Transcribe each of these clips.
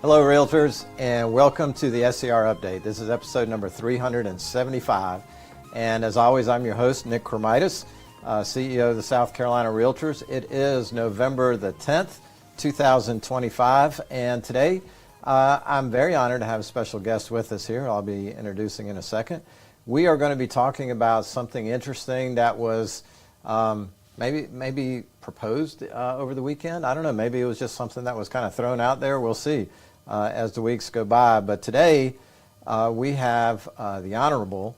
Hello, Realtors, and welcome to the SCR Update. This is episode number 375, and as always, I'm your host, Nick Kremydas, CEO of the South Carolina Realtors. It is November the 10th, 2025, and today I'm very honored to have a special guest with us here. I'll be introducing in a second. We are going to be talking about something interesting that was maybe proposed over the weekend. I don't know, maybe it was just something that was kind of thrown out there. We'll see as the weeks go by. But today we have the Honorable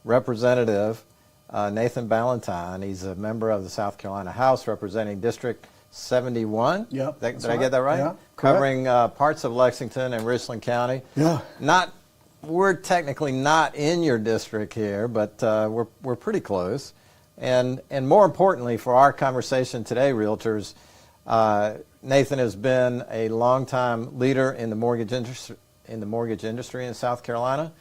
Representative Nathan Ballentine. He's a member of the South Carolina House representing District 71. Yep. Did I get that right? Yeah, covering parts of Lexington and Richland County. Yeah. We're technically not in your district here, but we're pretty close. And more importantly for our conversation today, Realtors, Nathan has been a longtime leader in the mortgage industry in South Carolina,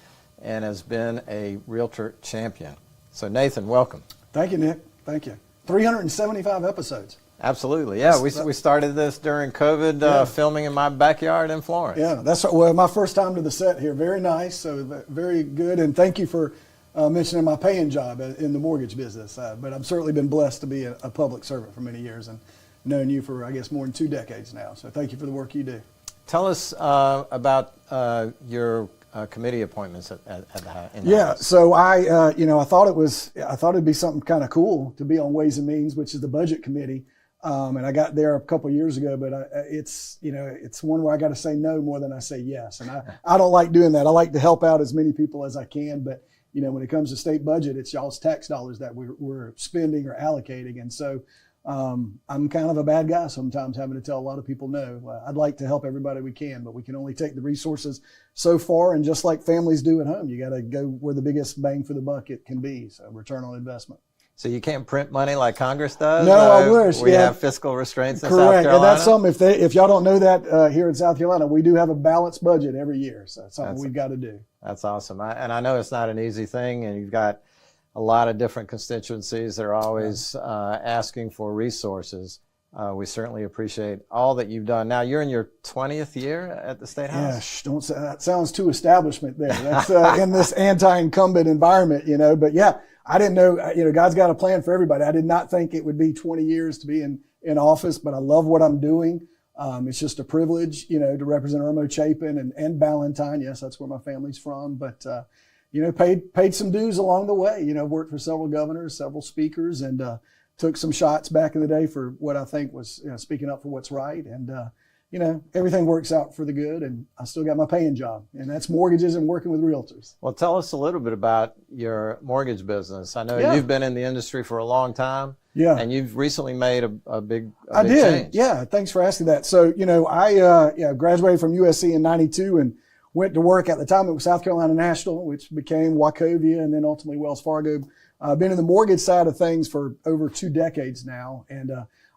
and has been a Realtor champion. So Nathan, welcome. Thank you, Nick. Thank you. 375 episodes. Absolutely. Yeah, we started this during COVID, filming in my backyard in Florence. Yeah, that's my first time to the set here. Very nice, so very good, and thank you for mentioning my paying job in the mortgage business. But I've certainly been blessed to be a public servant for many years, and known you for, I guess, more than 2 decades now. So thank you for the work you do. Tell us about your committee appointments in the House. So I thought it'd be something kind of cool to be on Ways and Means, which is the budget committee. And I got there a couple of years ago, but it's one where I got to say no more than I say yes. And I don't like doing that. I like to help out as many people as I can, but when it comes to state budget, it's y'all's tax dollars that we're spending or allocating. And so I'm kind of a bad guy sometimes, having to tell a lot of people no. I'd like to help everybody we can, but we can only take the resources so far. And just like families do at home, you got to go where the biggest bang for the buck it can be. So return on investment. So you can't print money like Congress does? No, I wish. We have fiscal restraints in Correct. South Carolina? And that's something, if y'all don't know that here in South Carolina, we do have a balanced budget every year. So it's something we've got to do. That's awesome. And I know it's not an easy thing, and you've got a lot of different constituencies that are always asking for resources. We certainly appreciate all that you've done. Now, you're in your 20th year at the State House? Yeah, don't say that. Sounds too establishment there. That's in this anti-incumbent environment, But yeah, I didn't know, God's got a plan for everybody. I did not think it would be 20 years to be in office, but I love what I'm doing. It's just a privilege, to represent Irmo Chapin and Ballentine. Yes, that's where my family's from. But, paid some dues along the way. Worked for several governors, several speakers, and took some shots back in the day for what I think was speaking up for what's right. And, everything works out for the good, and I still got my paying job, and that's mortgages and working with realtors. Well, tell us a little bit about your mortgage business. I know you've been in the industry for a long time. Yeah. And you've recently made a big I did. change. Yeah. Thanks for asking that. So, I graduated from USC in 92 and went to work. At the time it was South Carolina National, which became Wachovia and then ultimately Wells Fargo. I've been in the mortgage side of things for over 2 decades now. And,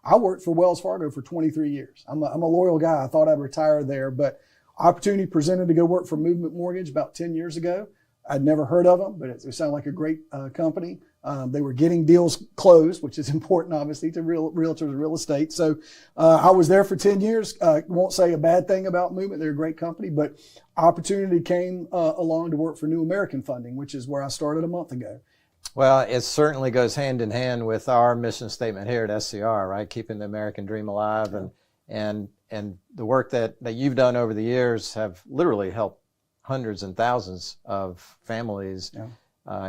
I worked for Wells Fargo for 23 years. I'm a loyal guy. I thought I'd retire there, but opportunity presented to go work for Movement Mortgage about 10 years ago. I'd never heard of them, but it sounded like a great company. They were getting deals closed, which is important, obviously, to realtors and real estate. So I was there for 10 years. Won't say a bad thing about Movement. They're a great company, but opportunity came along to work for New American Funding, which is where I started a month ago. Well, it certainly goes hand in hand with our mission statement here at SCR, right? Keeping the American dream alive. And the work that you've done over the years have literally helped hundreds and thousands of families,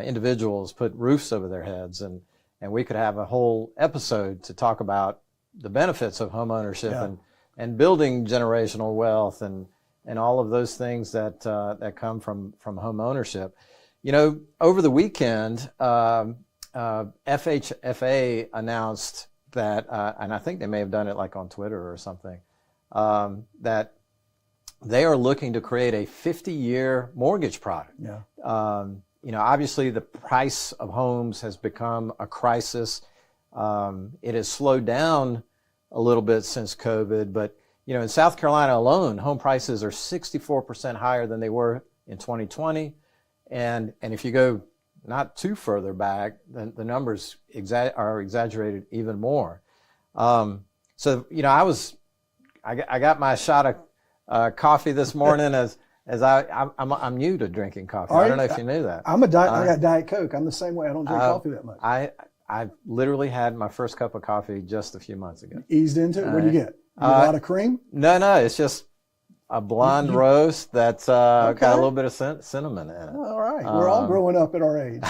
individuals put roofs over their heads. And we could have a whole episode to talk about the benefits of homeownership and building generational wealth and all of those things that come from homeownership. Over the weekend, FHA announced that, and I think they may have done it like on Twitter or something, that they are looking to create a 50-year mortgage product. Yeah. Obviously the price of homes has become a crisis. It has slowed down a little bit since COVID, but in South Carolina alone, home prices are 64% higher than they were in 2020. And if you go not too further back, then the numbers are exaggerated even more. So I got my shot coffee this morning as I'm new to drinking coffee. I don't know if you knew that. I got Diet Coke. I'm the same way. I don't drink coffee that much. I literally had my first cup of coffee just a few months ago. Eased into it? What do you get? A lot of cream? No. It's just a blonde roast that's got a little bit of cinnamon in it. All right. We're all growing up at our age.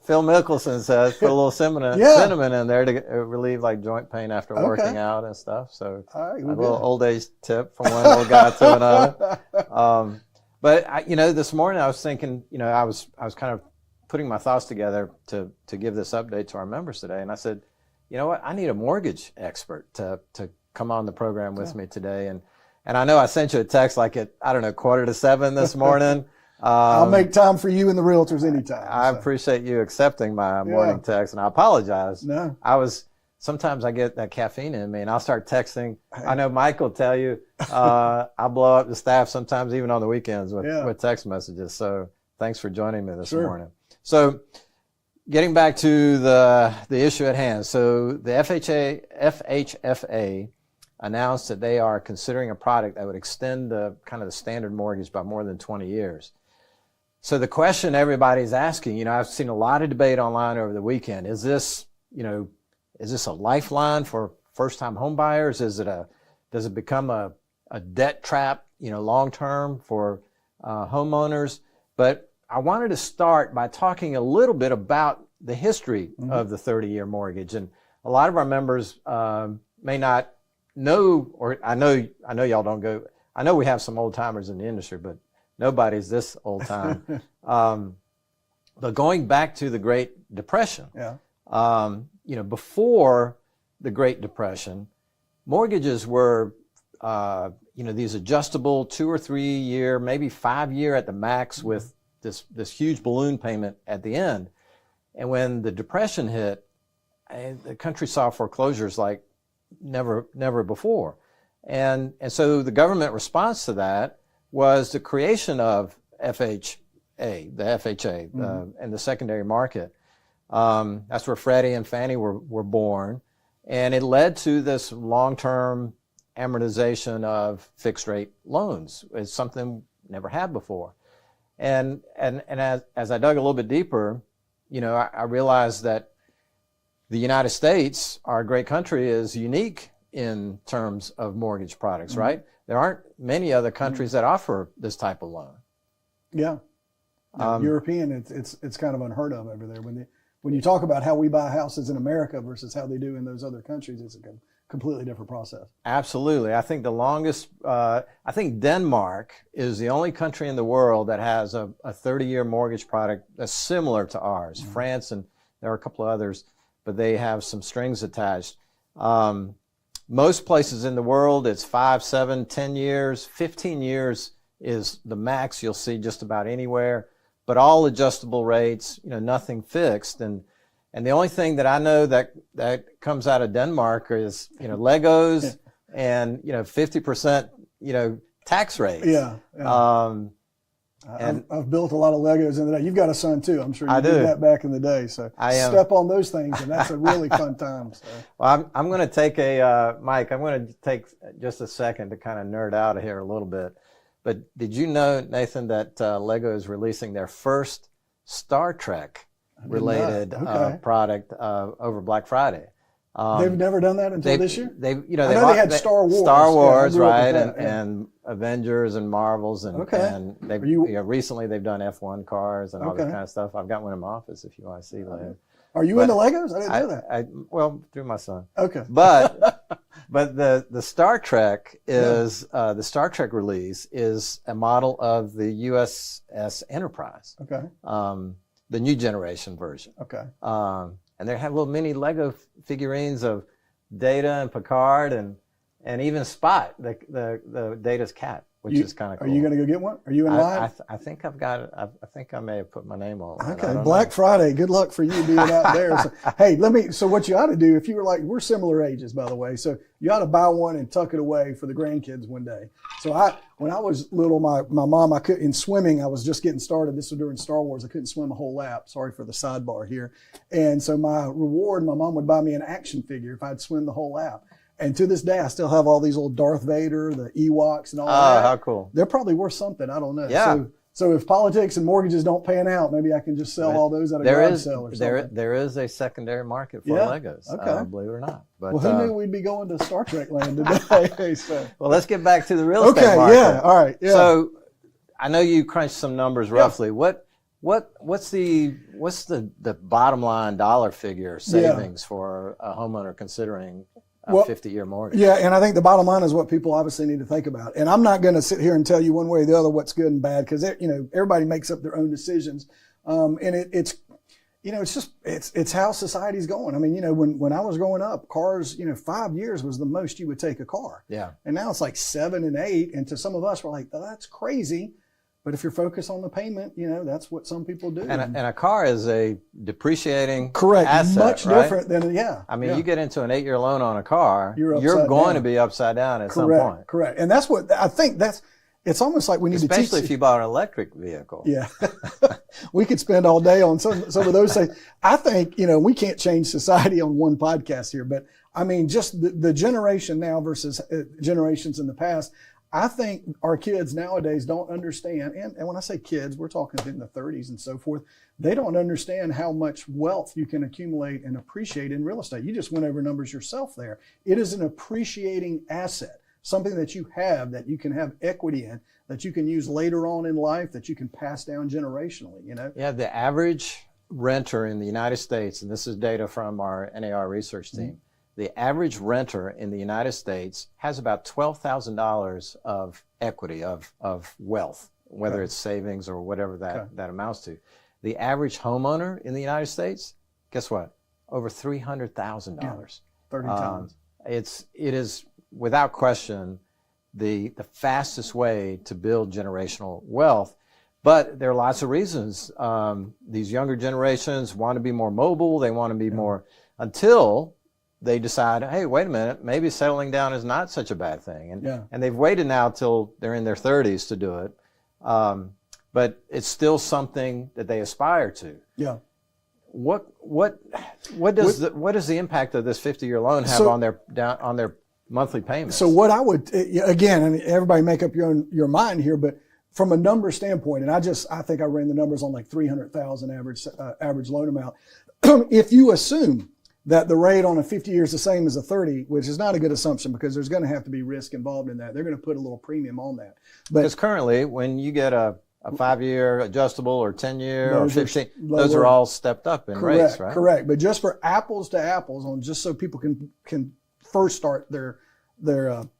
Phil Mickelson says put a little cinnamon in there to relieve like joint pain after working out and stuff. So a little old age tip from one little guy to another. But this morning I was thinking, I was kind of putting my thoughts together to give this update to our members today, and I said, you know what, I need a mortgage expert to come on the program with me today. And I know I sent you a text like at 6:45 this morning. I'll make time for you and the realtors anytime. I appreciate you accepting my morning text, and I apologize. No. Sometimes I get that caffeine in me and I'll start texting. I know Mike will tell you, I blow up the staff sometimes even on the weekends with text messages. So thanks for joining me this morning. So getting back to the issue at hand. So the FHFA announced that they are considering a product that would extend the kind of the standard mortgage by more than 20 years. So the question everybody's asking, I've seen a lot of debate online over the weekend. Is this a lifeline for first-time home buyers? Does it become a debt trap, long-term for homeowners? But I wanted to start by talking a little bit about the history of the 30-year mortgage. And a lot of our members may not know, or I know y'all don't go. I know we have some old timers in the industry, but nobody's this old time. But going back to the Great Depression, before the Great Depression, mortgages were, these adjustable 2 or 3 year, maybe 5 year at the max with this huge balloon payment at the end. And when the Depression hit, the country saw foreclosures like never before. And so the government response to that was the creation of FHA, the FHA, and the secondary market. That's where Freddie and Fannie were born. And it led to this long-term amortization of fixed rate loans. It's something never had before. And as I dug a little bit deeper, I realized that the United States, our great country, is unique in terms of mortgage products, right? There aren't many other countries that offer this type of loan. Yeah. European, it's kind of unheard of over there. When you talk about how we buy houses in America versus how they do in those other countries, it's a completely different process. Absolutely. I think I think Denmark is the only country in the world that has a 30-year mortgage product that's similar to ours. France, and there are a couple of others, but they have some strings attached. Most places in the world, it's 5, 7, 10 years. 15 years is the max you'll see just about anywhere, but all adjustable rates, nothing fixed. And the only thing that I know that comes out of Denmark is, Legos and, 50%, tax rates. Yeah. And I've built a lot of Legos in the day. You've got a son too. I'm sure you did that back in the day. So step on those things, and that's a really fun time. So. Well, I'm going to take Mike, I'm going to take just a second to kind of nerd out of here a little bit. But did you know, Nathan, that Lego is releasing their first Star Trek related product over Black Friday? They've never done that until this year? They had Star Wars. Star Wars, right, and Avengers and Marvels. And they've, recently they've done F1 cars and all that kind of stuff. I've got one in my office if you want to see later. Are you into Legos? I didn't know that. Well, through my son. Okay. But the Star Trek is the Star Trek release is a model of the USS Enterprise. Okay. The new generation version. Okay. And they have little mini Lego figurines of Data and Picard and even Spot, the Data's cat, which is kind of cool. Are you going to go get one? Are you in line? I think I've got it. I think I may have put my name on it. Okay, Black Friday. Good luck for you being out there. So, hey, so what you ought to do, if you were we're similar ages, by the way, so you ought to buy one and tuck it away for the grandkids one day. So when I was little, my mom, in swimming, I was just getting started. This was during Star Wars. I couldn't swim a whole lap. Sorry for the sidebar here. And so my reward, my mom would buy me an action figure if I'd swim the whole lap. And to this day, I still have all these old Darth Vader, the Ewoks, and all Oh, that. how cool. They're probably worth something. I don't know. Yeah. So if politics and mortgages don't pan out, maybe I can just sell all those at a garage sale or something. There is a secondary market for Legos, believe it or not. But, well, who knew we'd be going to Star Trek land today? So. Well, let's get back to the real estate market. Yeah, all right. Yeah. So I know you crunched some numbers roughly. What's the bottom line dollar figure savings for a homeowner considering a 50-year mortgage? Yeah, and I think the bottom line is what people obviously need to think about. And I'm not going to sit here and tell you one way or the other what's good and bad, because everybody makes up their own decisions. And it's how society's going. I mean, when I was growing up, cars, 5 years was the most you would take a car. Yeah. And now it's like 7 and 8. And to some of us, we're like, oh, that's crazy. But if you're focused on the payment, that's what some people do. And a car is a depreciating correct asset, much right? different than I mean, you get into an 8-year loan on a car, you're going to be upside down at some point. Correct. And that's what I think. It's almost like we need to teach. Especially if you bought an electric vehicle. Yeah. We could spend all day on some of those things. I think, we can't change society on one podcast here, but I mean, just the generation now versus generations in the past. I think our kids nowadays don't understand, and when I say kids, we're talking in the 30s and so forth, they don't understand how much wealth you can accumulate and appreciate in real estate. You just went over numbers yourself there. It is an appreciating asset, something that you have, that you can have equity in, that you can use later on in life, that you can pass down generationally, Yeah, the average renter in the United States, and this is data from our NAR research team, the average renter in the United States has about $12,000 of equity, of wealth, whether it's savings or whatever that amounts to. The average homeowner in the United States, guess what? Over $300,000. 30 times. It is without question the fastest way to build generational wealth. But there are lots of reasons. These younger generations want to be more mobile. They want to be more, until they decide, hey, wait a minute, maybe settling down is not such a bad thing. And they've waited now till they're in their 30s to do it. But it's still something that they aspire to. Yeah. What does the impact of this 50-year loan have on their monthly payments? So what I would, again, and everybody make up your mind here, but from a number standpoint, and I think I ran the numbers on like 300,000 average loan amount. If you assume that the rate on a 50 year is the same as a 30, which is not a good assumption because there's going to have to be risk involved in that. They're going to put a little premium on that. But because currently, when you get a 5-year adjustable or 10-year or 15, those are all stepped up in rates, right? Correct. But just for apples to apples, just so people can first start their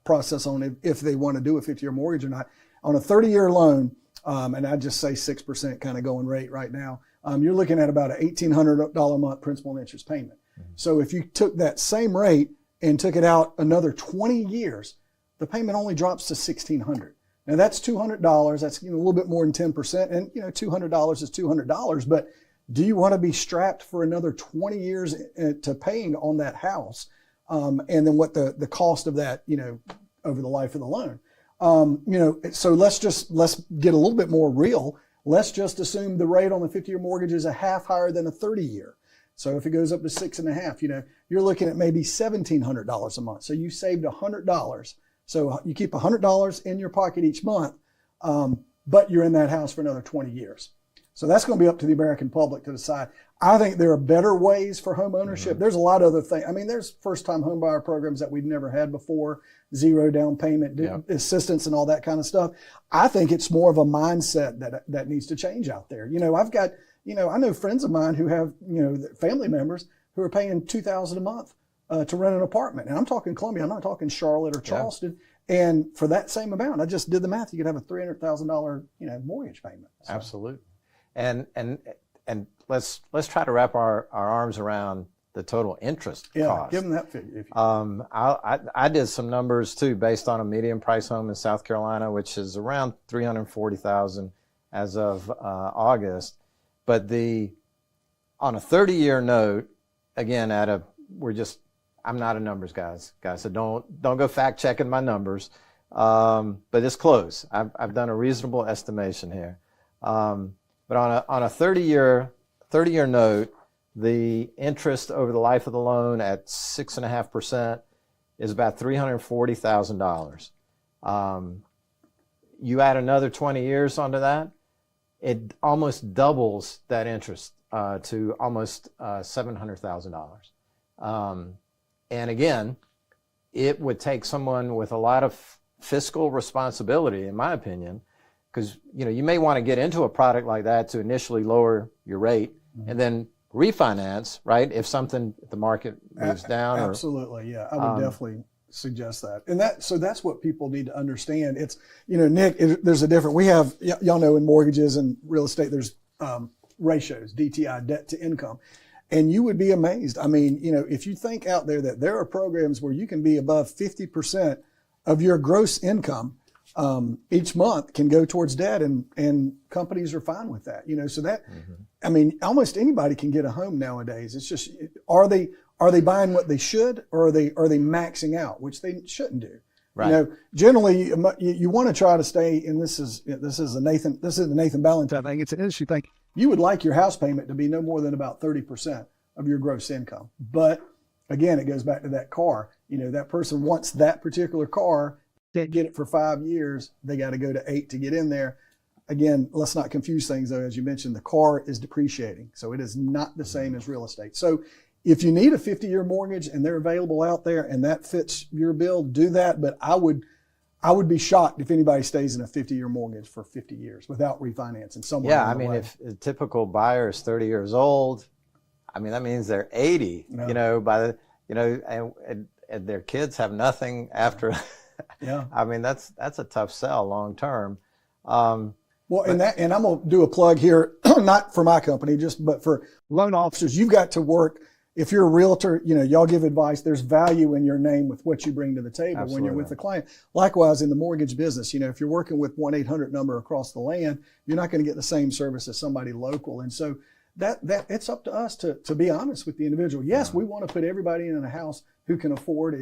process on if they want to do a 50-year mortgage or not, on a 30-year loan, and I just say 6% kind of going rate right now, you're looking at about an $1,800 a month principal and interest payment. So if you took that same rate and took it out another 20 years, the payment only drops to $1,600. Now that's $200. That's a little bit more than 10%, and $200 is $200. But do you want to be strapped for another 20 years to paying on that house, and then what the cost of that over the life of the loan? So let's get a little bit more real. Let's just assume the rate on the 50-year mortgage is a half higher than a 30-year. So if it goes up to 6.5, you're looking at maybe $1,700 a month. So you saved $100. So you keep $100 in your pocket each month, but you're in that house for another 20 years. So that's going to be up to the American public to decide. I think there are better ways for home ownership. There's a lot of other things. I mean, there's first-time home buyer programs that we've never had before, 0 down payment assistance and all that kind of stuff. I think it's more of a mindset that needs to change out there. I've got, I know friends of mine who have, family members who are paying $2,000 a month to rent an apartment. And I'm talking Columbia. I'm not talking Charlotte or Charleston. Yeah. And for that same amount, I just did the math. You could have a $300,000, mortgage payment. So. Absolutely. And let's try to wrap our arms around the total interest cost. Yeah, give them that figure. I did some numbers too based on a median price home in South Carolina, which is around $340,000 as of August. But on a 30-year note, again, I'm not a numbers guys, so don't go fact checking my numbers. But it's close. I've done a reasonable estimation here. But on a 30-year note, the interest over the life of the loan at 6.5% is about $340,000. You add another 20 years onto that, it almost doubles that interest to almost $700,000. And again, it would take someone with a lot of fiscal responsibility, in my opinion, because you may want to get into a product like that to initially lower your rate and then refinance, right? If the market moves down. Absolutely, yeah. I would definitely suggest that. And so that's what people need to understand. It's, Nick, there's a different, we have, y'all know in mortgages and real estate, there's ratios, DTI, debt to income. And you would be amazed. I mean, if you think out there that there are programs where you can be above 50% of your gross income each month can go towards debt, and companies are fine with that. So that, I mean, almost anybody can get a home nowadays. It's just, are they buying what they should, or are they maxing out, which they shouldn't do? Right. Generally you want to try to stay, and this is the Nathan Ballentine thing. It's an industry thing. You would like your house payment to be no more than about 30% of your gross income. But again, it goes back to that car. That person wants that particular car, can't get it for 5 years. They got to go to 8 to get in there. Again, let's not confuse things though. As you mentioned, the car is depreciating. So it is not the same as real estate. So if you need a 50-year mortgage and they're available out there and that fits your bill, do that. But I would be shocked if anybody stays in a 50-year mortgage for 50 years without refinancing somewhere. Yeah, I mean, if a typical buyer is 30 years old, I mean, that means they're 80, by and their kids have nothing after. Yeah. I mean, that's a tough sell long term. And I'm going to do a plug here, not for my company, but for loan officers. You've got to work. If you're a realtor, y'all give advice. There's value in your name with what you bring to the table. Absolutely. When you're with the client. Likewise, in the mortgage business, if you're working with 1-800 number across the land, you're not going to get the same service as somebody local. And so that it's up to us to be honest with the individual. Yes, we want to put everybody in a house who can afford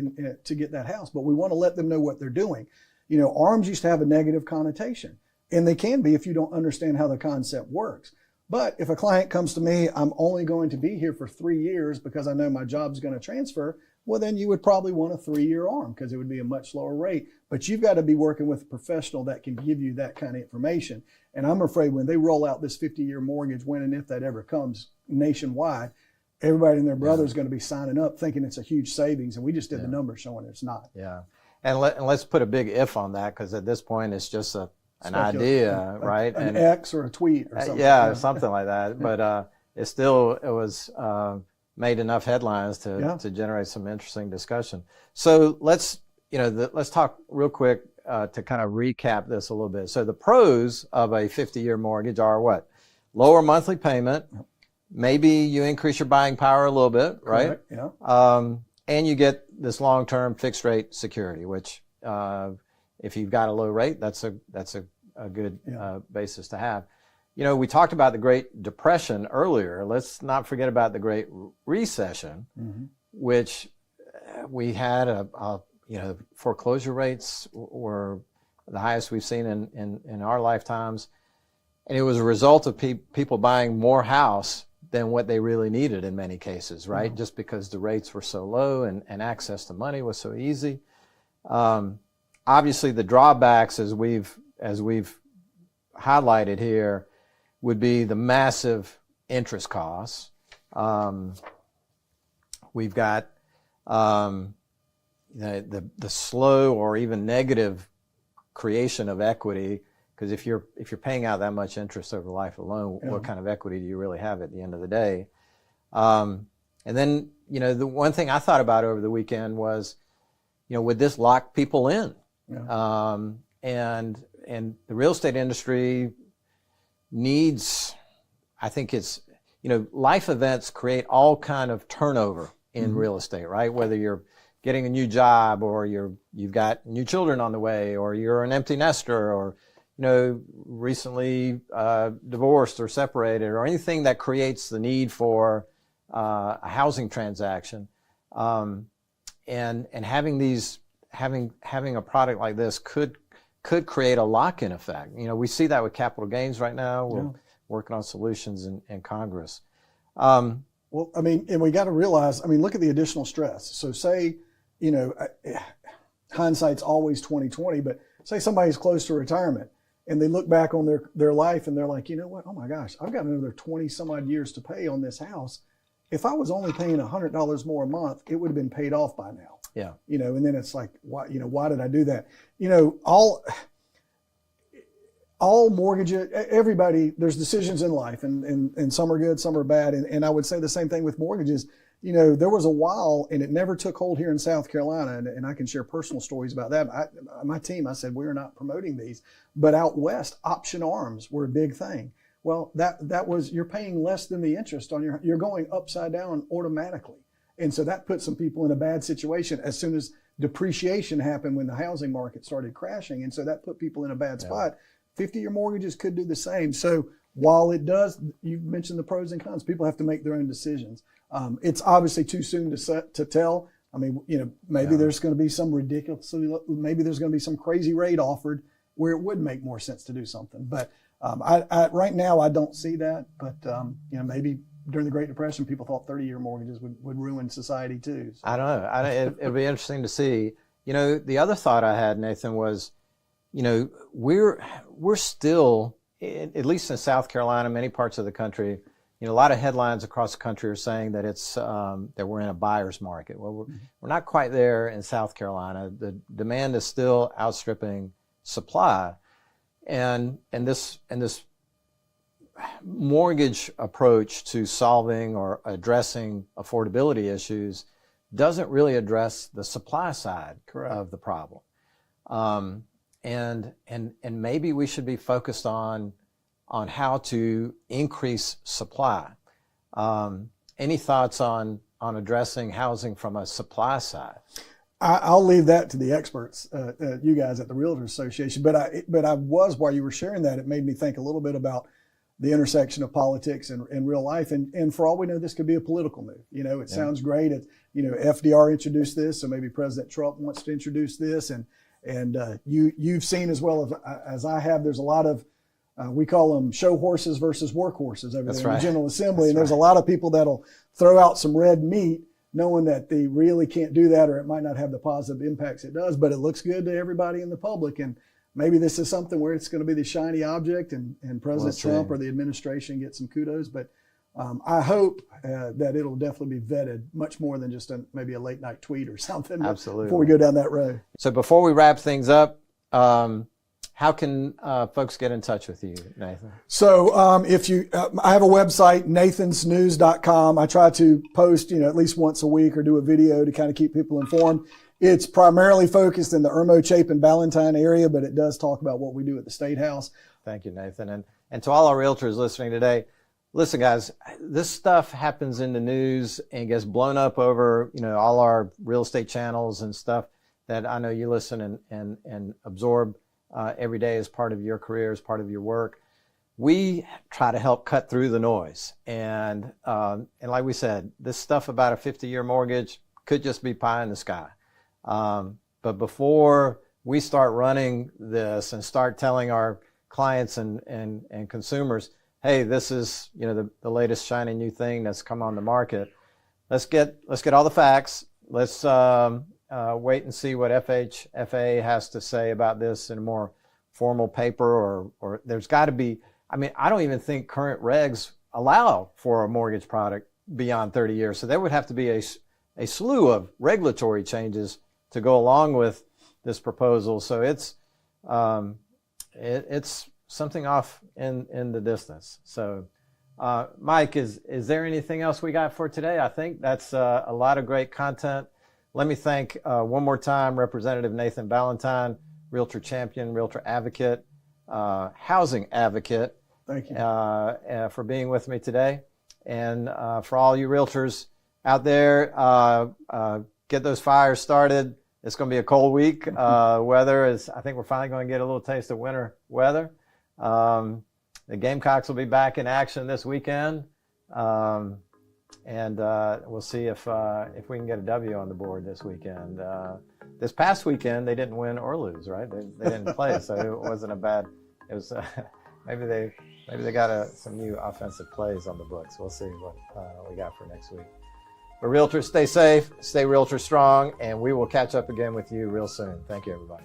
to get that house, but we want to let them know what they're doing. ARMs used to have a negative connotation, and they can be if you don't understand how the concept works. But if a client comes to me, I'm only going to be here for 3 years because I know my job's going to transfer, well, then you would probably want a 3-year ARM because it would be a much lower rate. But you've got to be working with a professional that can give you that kind of information. And I'm afraid when they roll out this 50-year mortgage, when and if that ever comes nationwide, everybody and their brother is going to be signing up thinking it's a huge savings. And we just did the numbers showing it's not. Yeah. And let's put a big if on that, because at this point it's just an idea, right? An X or a tweet or something. Yeah, something like that. But it was made enough headlines to generate some interesting discussion. So let's talk real quick to kind of recap this a little bit. So the pros of a 50-year mortgage are what? Lower monthly payment. Maybe you increase your buying power a little bit, right? Correct. Yeah. And you get this long-term fixed rate security, which if you've got a low rate, that's a good basis to have. We talked about the Great Depression earlier. Let's not forget about the Great Recession, which we had foreclosure rates were the highest we've seen in our lifetimes. And it was a result of people buying more house than what they really needed in many cases, right? Just because the rates were so low and access to money was so easy. Obviously, the drawbacks, as we've highlighted here, would be the massive interest costs. We've got the slow or even negative creation of equity, because if you're paying out that much interest over the life of the loan, what kind of equity do you really have at the end of the day? And then the one thing I thought about over the weekend was, would this lock people in? And the real estate industry needs, I think it's, life events create all kind of turnover in real estate, right? Whether you're getting a new job, or you've got new children on the way, or you're an empty nester, or recently divorced or separated, or anything that creates the need for a housing transaction, and having a product like this could create a lock-in effect. We see that with capital gains right now. We're working on solutions in Congress. Well, and we got to realize, look at the additional stress. So say hindsight's always 20/20, but say somebody's close to retirement and they look back on their life and they're like, you know what? Oh my gosh, I've got another 20 some odd years to pay on this house. If I was only paying $100 more a month, it would have been paid off by now. Yeah. And then it's like, why did I do that? All mortgages, everybody, there's decisions in life and some are good, some are bad. And I would say the same thing with mortgages. There was a while and it never took hold here in South Carolina. And I can share personal stories about that. My team, I said, we're not promoting these, but out West, option arms were a big thing. Well, that was, you're paying less than the interest on you're going upside down automatically. And so that put some people in a bad situation as soon as depreciation happened when the housing market started crashing. And so that put people in a bad spot. 50-year mortgages could do the same. So while it does, you mentioned the pros and cons, people have to make their own decisions. It's obviously too soon to tell. I mean, maybe there's going to be some maybe there's going to be some crazy rate offered where it would make more sense to do something. But I right now, I don't see that. But, maybe during the Great Depression, people thought 30-year mortgages would ruin society too. So. I don't know. It'll be interesting to see. The other thought I had, Nathan, was, we're still, at least in South Carolina, many parts of the country, a lot of headlines across the country are saying that it's that we're in a buyer's market. Well, we're not quite there in South Carolina. The demand is still outstripping supply, and this mortgage approach to solving or addressing affordability issues doesn't really address the supply side of the problem. And maybe we should be focused on how to increase supply. Any thoughts on addressing housing from a supply side? I'll leave that to the experts, you guys at the Realtors Association. But I was, while you were sharing that, it made me think a little bit about the intersection of politics and real life. And for all we know, this could be a political move. It sounds great. FDR introduced this, so maybe President Trump wants to introduce this. And you've seen as well as I have, there's a lot of, we call them show horses versus work horses over there in the General Assembly. And there's a lot of people that'll throw out some red meat knowing that they really can't do that, or it might not have the positive impacts it does, but it looks good to everybody in the public. And maybe this is something where it's going to be the shiny object and President Trump or the administration get some kudos. But I hope that it'll definitely be vetted much more than just maybe a late night tweet or something. Absolutely. Before we go down that road. So before we wrap things up, how can folks get in touch with you, Nathan? So I have a website, nathansnews.com. I try to post, at least once a week or do a video to kind of keep people informed. It's primarily focused in the Irmo, Chapin, Ballentine area, but it does talk about what we do at the State House. Thank you, Nathan. And to all our realtors listening today, listen, guys, this stuff happens in the news and gets blown up over, all our real estate channels and stuff that I know you listen and absorb every day as part of your career, as part of your work. We try to help cut through the noise. And like we said, this stuff about a 50-year mortgage could just be pie in the sky. But before we start running this and start telling our clients and consumers, hey, this is the latest shiny new thing that's come on the market, let's get all the facts. Let's wait and see what FHA has to say about this in a more formal paper, or there's got to be. I mean, I don't even think current regs allow for a mortgage product beyond 30 years. So there would have to be a slew of regulatory changes to go along with this proposal. So it's something off in the distance. So Mike, is there anything else we got for today? I think that's a lot of great content. Let me thank one more time Representative Nathan Ballentine, Realtor Champion, Realtor Advocate, Housing Advocate. Thank you. For being with me today. And for all you realtors out there, get those fires started. It's going to be a cold week. Weather is, I think we're finally going to get a little taste of winter weather. The Gamecocks will be back in action this weekend. And we'll see if we can get a W on the board this weekend. This past weekend, they didn't win or lose, right? They didn't play, so it wasn't a bad. It was maybe they got some new offensive plays on the books. We'll see what we got for next week. But realtors, stay safe, stay realtor strong, and we will catch up again with you real soon. Thank you, everybody.